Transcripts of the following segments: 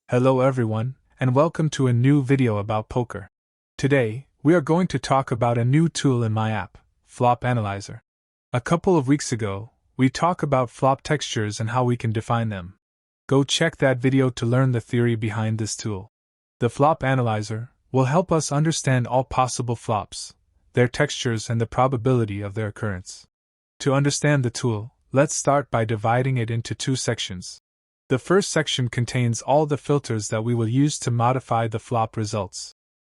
Hello everyone, and welcome to a new video about poker. Today, we are going to talk about a new tool in my app, Flop Analyzer. A couple of weeks ago, we talked about flop textures and how we can define them. Go check that video to learn the theory behind this tool. The Flop Analyzer will help us understand all possible flops, their textures and the probability of their occurrence. To understand the tool, let's start by dividing it into two sections. The first section contains all the filters that we will use to modify the flop results.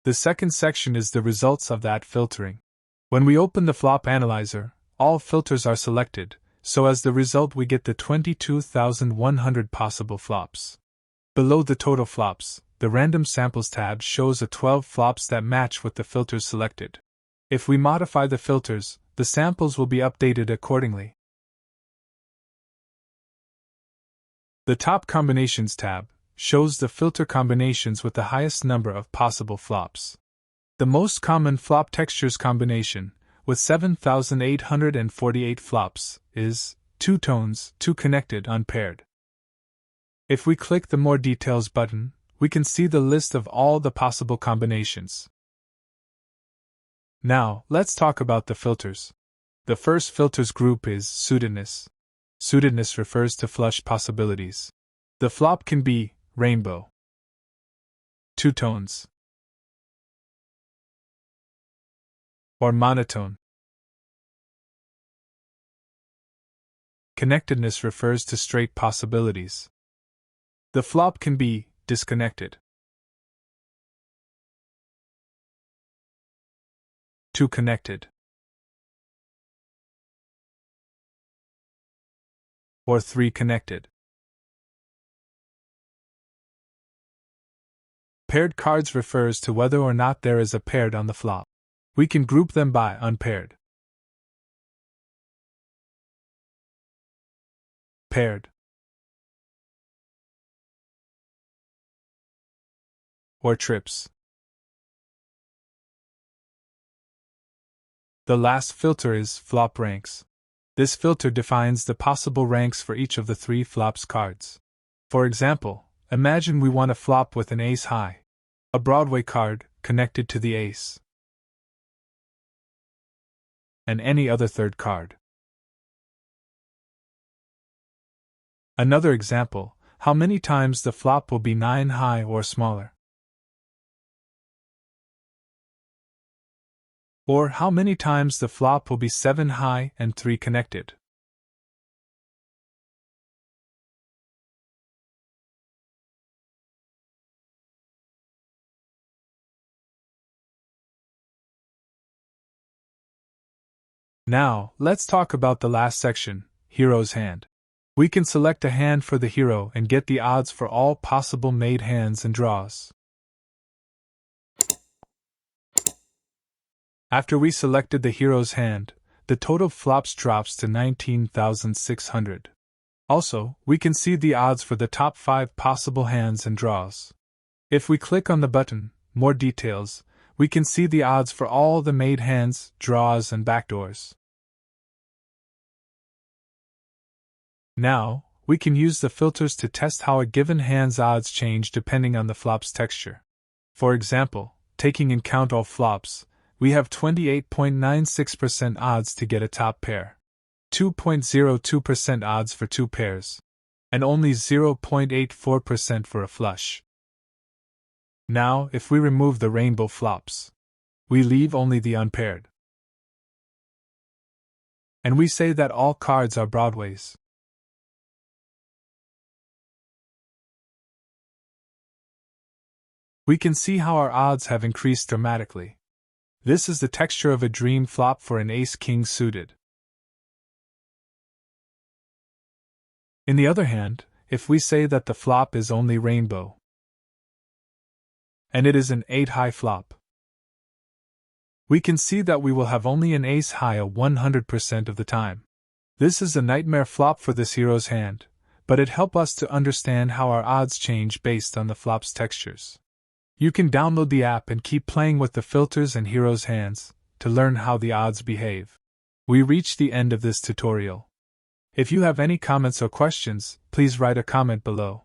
The second section is the results of that filtering. When we open the Flop Analyzer, all filters are selected, so as the result we get the 22,100 possible flops. Below the total flops, the Random Samples tab shows 12 flops that match with the filters selected. If we modify the filters, the samples will be updated accordingly. The Top Combinations tab shows the filter combinations with the highest number of possible flops. The most common flop textures combination, with 7,848 flops, is 2 tones, 2 connected unpaired. If we click the More Details button, we can see the list of all the possible combinations. Now, let's talk about the filters. The first filters group is Suitedness. Suitedness refers to flush possibilities. The flop can be rainbow, 2 tones, or monotone. Connectedness refers to straight possibilities. The flop can be disconnected, 2 connected, or 3 connected. Paired cards refers to whether or not there is a paired on the flop. We can group them by unpaired, paired, or trips. The last filter is Flop Ranks. This filter defines the possible ranks for each of the 3 flops cards. For example, imagine we want a flop with an ace high, a Broadway card connected to the ace, and any other third card. Another example, how many times the flop will be 9 high or smaller. Or how many times the flop will be 7 high and 3 connected. Now, let's talk about the last section, Hero's Hand. We can select a hand for the hero and get the odds for all possible made hands and draws. After we selected the hero's hand, the total flops drops to 19,600. Also, we can see the odds for the top 5 possible hands and draws. If we click on the button, More Details, we can see the odds for all the made hands, draws, and backdoors. Now, we can use the filters to test how a given hand's odds change depending on the flop's texture. For example, taking in count all flops, we have 28.96% odds to get a top pair, 2.02% odds for 2 pairs, and only 0.84% for a flush. Now, if we remove the rainbow flops, we leave only the unpaired. And we say that all cards are Broadways. We can see how our odds have increased dramatically. This is the texture of a dream flop for an ace-king suited. On the other hand, if we say that the flop is only rainbow, and it is an 8-high flop, we can see that we will have only an ace high 100% of the time. This is a nightmare flop for this hero's hand, but it helps us to understand how our odds change based on the flop's textures. You can download the app and keep playing with the filters and heroes' hands to learn how the odds behave. We reached the end of this tutorial. If you have any comments or questions, please write a comment below.